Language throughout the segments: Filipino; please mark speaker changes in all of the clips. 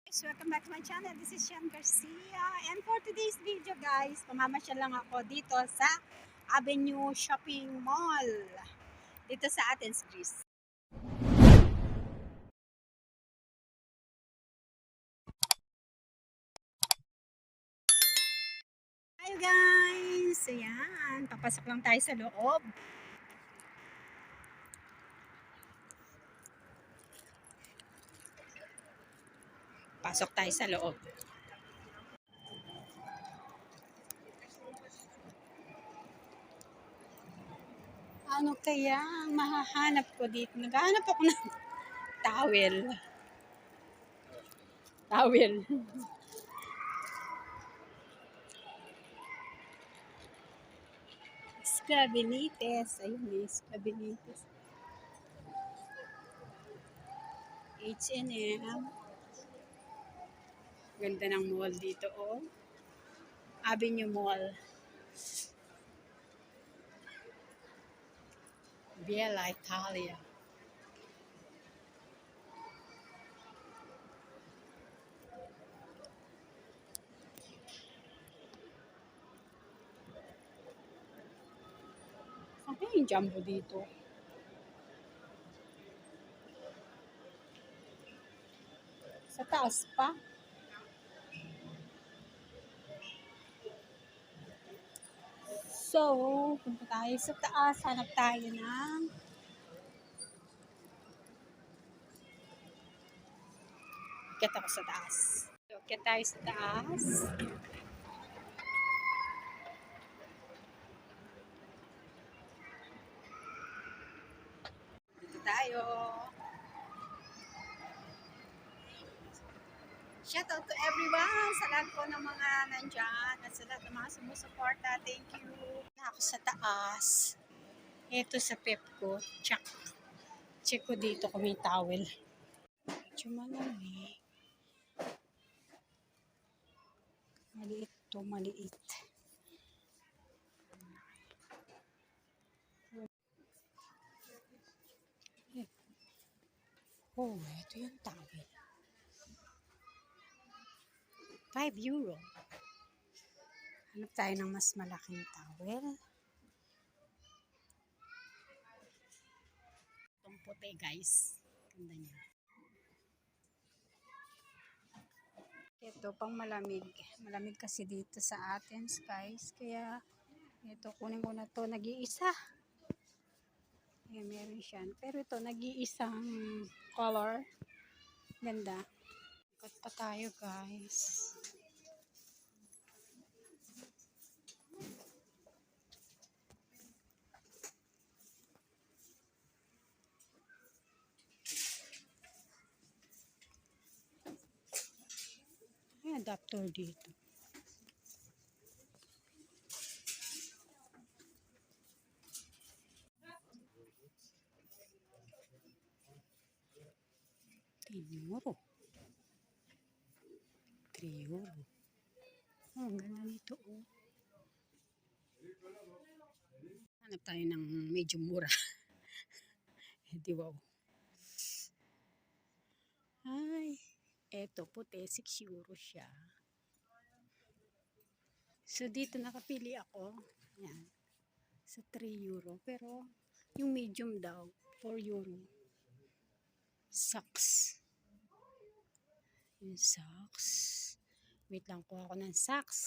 Speaker 1: Guys, welcome back to my channel. This is Shan Garcia. And for today's video guys, pamamasyal lang ako dito sa Avenue Shopping Mall. Dito sa Athens, Greece. Hi guys! Ayan, papasok lang tayo sa loob. Pasok tayo sa loob. Ano kaya ang mahahanap ko dito? Naghahanap ako ng towel. Towel. Scabinites. Ayun eh, Scabinites. H&M. Ganda ng mall dito, oh. Avenue Mall. Biella, Italia. Saan kaya yung Jumbo dito? Sa taas pa? So, punta tayo sa taas. Hanap tayo ng ukyat ako sa taas. Ukyat tayo sa taas. Dito tayo. Shout out to everyone sa lahat po ng mga nandyan at sa lahat ng mga sumusuporta. Thank you. Ako sa taas. Ito sa Pepco. Check ko dito kung may towel. Malamig. Maliit to, maliit. Oh, ito yung towel. 5 euro. Hanap tayo ng mas malaking towel. Itong puti guys. Ganda niya. Ito pang malamig. Malamig kasi dito sa Athens guys. Kaya ito kunin ko na to. Nag-iisa. Ayan, meron siya. Pero ito nag-iisang color. Ganda. Ikot pa tayo guys. May adapter dito. €3. 3 euro. Oh, ang ganda nito oh. Hanap tayo ng medyo mura. Di ba? Ay, eto puti, 6 euro siya. So dito nakapili ako. Yan. Sa 3 euro. Pero yung medium daw, 4 euro. Socks. Yung socks. Wait lang, kuha ako ng socks.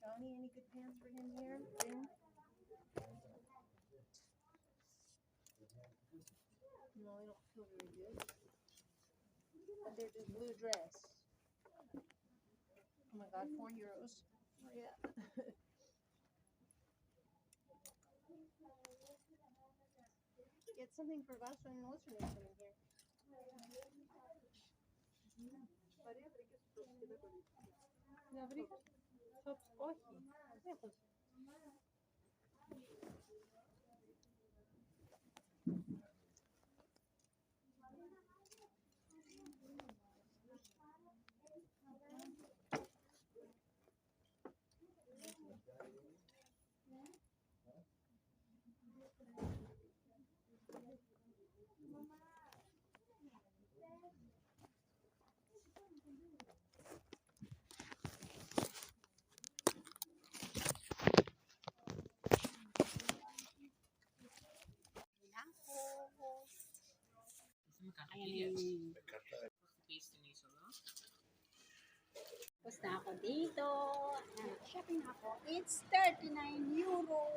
Speaker 1: Johnny, any good pants for him here? No, they don't feel very good. But they're this blue dress. Oh my god, €4. Oh yeah. Get something for Vasco and what's her name coming here? Gabriel. ako dito. Shopping ako. It's 39 euro.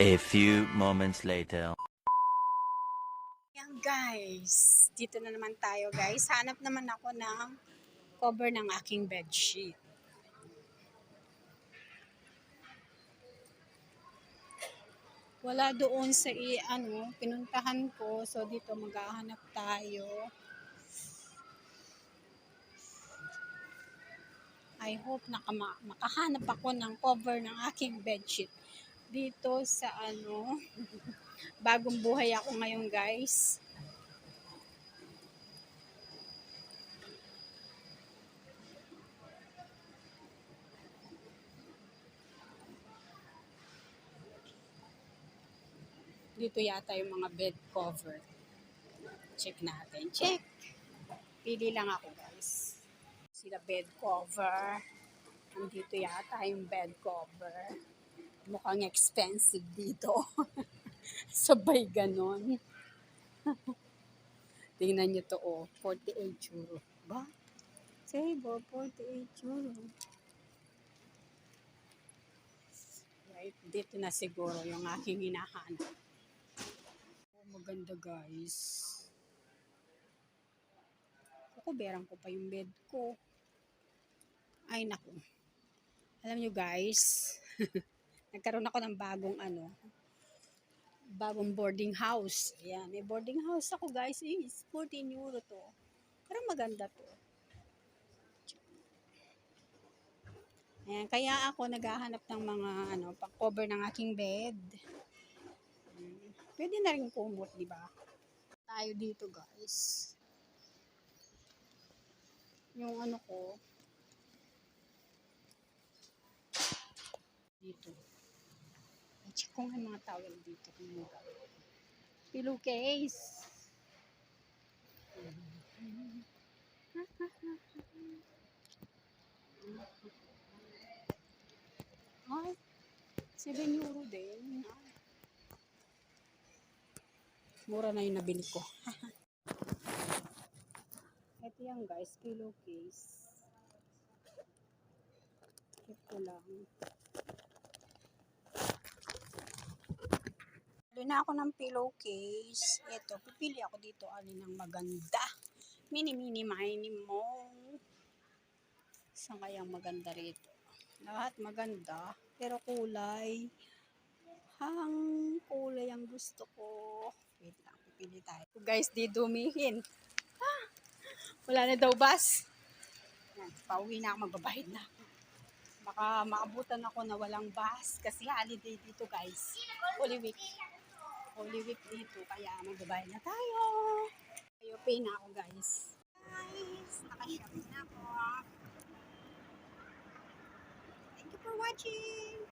Speaker 2: A few moments later.
Speaker 1: Yan guys. Dito na naman tayo guys. Hanap naman ako ng cover ng aking bedsheet. Wala doon sa pinuntahan ko. So dito maghahanap tayo. I hope makahanap ako ng cover ng aking bedsheet. Dito sa bagong buhay ako ngayon guys. Dito yata yung mga bed cover. Check natin. Check! Pili lang ako guys. Sila bed cover. Nandito yata yung bed cover. Mukhang expensive dito. Sabay ganon. Tingnan nyo to 48 euro. Ba? Sable, 48 euro. Right, dito na siguro yung aking hinahanap. Maganda guys. Kukuberang ko pa yung bed ko. Ay naku. Alam nyo guys, nagkaroon ako ng bagong boarding house. Ayan, may boarding house ako guys. Is 14 euro to. Pero maganda to. Ayan, kaya ako naghahanap ng mga pang-cover ng aking bed. Pwede na rin kumot, di ba? Tayo dito, guys. Yung ko dito. I-check ko nga mga towel dito. Pillowcase. Ay, 7 euro din. Mura na yung nabili ko. Ito yan guys, pillowcase. Ito lang. Bili na ako ng pillowcase. Ito, pipili ako dito alin ang maganda. Mini mo. Saan kayang maganda rito? Lahat maganda, pero kulay. Kulay ang gusto ko. Wait lang, pipili tayo. Guys, di dumihin. Wala na daw bus. Yan, pauwi na ako, magbabahid na ako. Baka maabutan ako na walang bus kasi holiday dito guys. Holy Week. Holy Week dito, kaya magbabahid na tayo. Kayo pay na ako guys. Guys, nakashop na ako. Thank you for watching.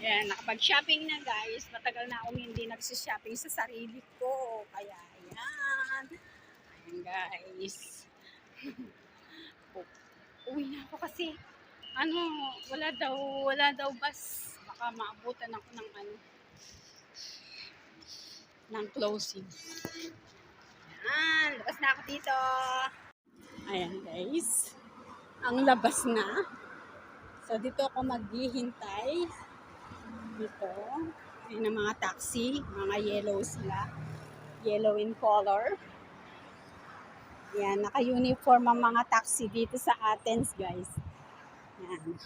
Speaker 1: Yan, nakapag-shopping na guys. Matagal na akong hindi nagsishopping sa sarili ko. Kaya, ayan. Ayan guys. Uwi na ako kasi, wala daw bus. Baka maabutan ako ng closing. Ayan, labas na ako dito. Ayan guys. Ang labas na. So, dito ako maghihintay. Dito. Ayan ang mga taxi. Mga yellow sila. Yellow in color. Ayan, naka-uniform ang mga taxi dito sa Athens, guys. Ayan.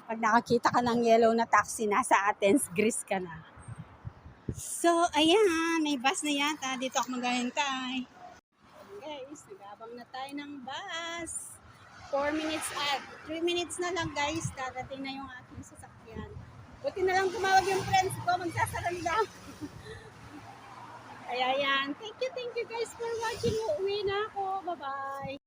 Speaker 1: Pag nakakita ka ng yellow na taxi, nasa Athens, Greece ka na. So, ayan. May bus na yata. Dito ako maghihintay. Guys, nag-abang na tayo ng bus. 4 minutes at 3 minutes na lang guys, dadating na yung aking sasakyan. Buti na lang tumawag yung friends ko, magsasaranda. Kaya yan, thank you guys for watching. Uuwi na ako, bye bye.